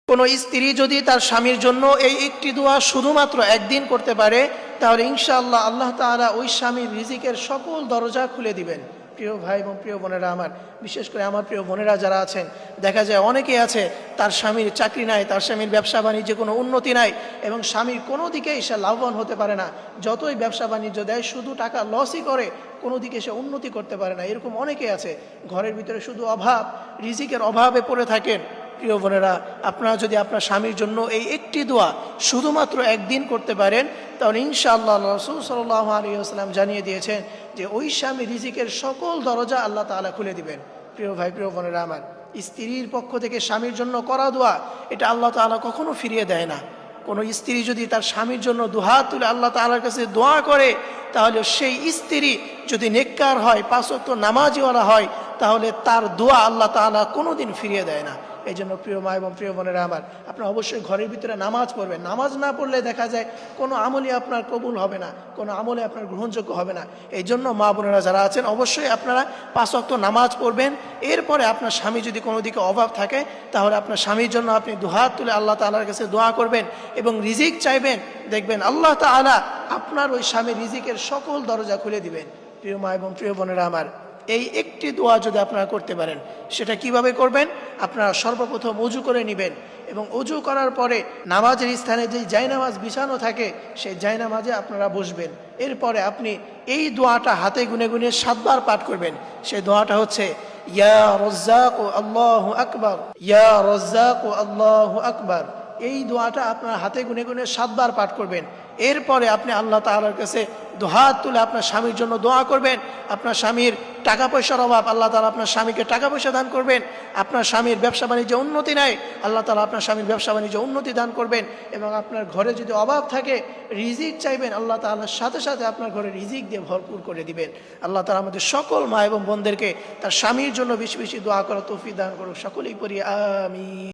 কোনো স্ত্রী যদি তার স্বামীর জন্য এই একটি দোয়া শুধুমাত্র একদিন করতে পারে, তাহলে ইনশাআল্লাহ আল্লাহ তাআলা ওই স্বামীর রিজিকের সকল দরজা খুলে দিবেন। প্রিয় ভাই এবং প্রিয় বোনেরা আমার, বিশেষ করে আমার প্রিয় বোনেরা যারা আছেন, দেখা যায় অনেকেই আছে তার স্বামীর চাকরি নাই, তার স্বামীর ব্যবসা বাণিজ্যে কোনো উন্নতি নাই এবং স্বামীর কোনো দিকেই সে লাভবান হতে পারে না। যতই ব্যবসা বাণিজ্য দেয় শুধু টাকা লসই করে, কোনো দিকে সে উন্নতি করতে পারে না। এরকম অনেকেই আছে, ঘরের ভিতরে শুধু অভাব, রিজিকের অভাবে পড়ে থাকেন। প্রিয় বোনেরা, আপনারা যদি আপনার স্বামীর জন্য এই একটি দোয়া শুধুমাত্র একদিন করতে পারেন, তাহলে ইনশাআল্লাহ রাসূল সাল্লাল্লাহু আলাইহি ওয়াসাল্লাম জানিয়ে দিয়েছেন যে ওই স্বামী রিজিকের সকল দরজা আল্লাহ তাআলা খুলে দিবেন। প্রিয় ভাই, প্রিয় বোনেরা আমার, স্ত্রীর পক্ষ থেকে স্বামীর জন্য করা দোয়া, এটা আল্লাহ তাআলা কখনো ফিরিয়ে দেয় না। কোনো স্ত্রী যদি তার স্বামীর জন্য দুহাত তুলে আল্লাহ তাআলার কাছে দোয়া করে, তাহলে সেই স্ত্রী যদি নেককার হয়, 5 ওয়াক্ত নামাজীওয়ালা হয়, তাহলে তার দোয়া আল্লাহ তাআলা কোনোদিন ফিরিয়ে দেয় না। এই জন্য প্রিয় মা এবং প্রিয় বোনেরা আমার, আপনারা অবশ্যই ঘরের ভিতরে নামাজ পড়বেন। নামাজ না পড়লে দেখা যায় কোনো আমলই আপনার কবুল হবে না, কোনো আমলে আপনার গ্রহণযোগ্য হবে না। এই জন্য মা বোনেরা যারা আছেন, অবশ্যই আপনারা 5 ওয়াক্ত নামাজ পড়বেন। এরপরে আপনার স্বামী যদি কোনো দিকে অভাব থাকে, তাহলে আপনার স্বামীর জন্য আপনি দুহাত তুলে আল্লাহ তাআলার কাছে দোয়া করবেন এবং রিজিক চাইবেন। দেখবেন আল্লাহ তাআলা আপনার ওই স্বামীর রিজিকের সকল দরজা খুলে দিবেন। প্রিয় মা এবং প্রিয় বোনেরা আমার, এই একটি দোয়া যদি আপনারা করতে পারেন, সেটা কিভাবে করবেন? আপনারা সর্বপ্রথম ওযু করে নেবেন এবং ওযু করার পরে নামাজের স্থানে যেই জায়নামাজ বিছানো থাকে, সেই জায়নামাজে আপনারা বসবেন। এরপরে আপনি এই দোয়াটা হাতে গুনে গুনে 7 বার পাঠ করবেন। সেই দোয়াটা হচ্ছে, ইয়া রাজ্জাক আল্লাহু আকবার, ইয়া রাজ্জাক আল্লাহু আকবার। এই দোয়াটা আপনার হাতে গুনে গুনে 7 বার পাঠ করবেন। এরপরে আপনি আল্লাহ তাআলার কাছে দুহাত তুলে আপনার স্বামীর জন্য দোয়া করবেন। আপনার স্বামীর টাকা পয়সার অভাব, আল্লাহ তাআলা আপনার স্বামীকে টাকা পয়সা দান করবেন। আপনার স্বামীর ব্যবসা বাণিজ্যে উন্নতি নাই, আল্লাহ তাআলা আপনার স্বামীর ব্যবসা বাণিজ্যে উন্নতি দান করবেন। এবং আপনার ঘরে যদি অভাব থাকে, রিজিক চাইবেন, আল্লাহ তাআলার সাথে সাথে আপনার ঘরে রিজিক দিয়ে ভরপুর করে দিবেন। আল্লাহ তাআলা আমাদের সকল মা এবং বোনদেরকে তার স্বামীর জন্য বেশি বেশি দোয়া করার তৌফিক দান করুন। সকলেই পড়ি আমিন।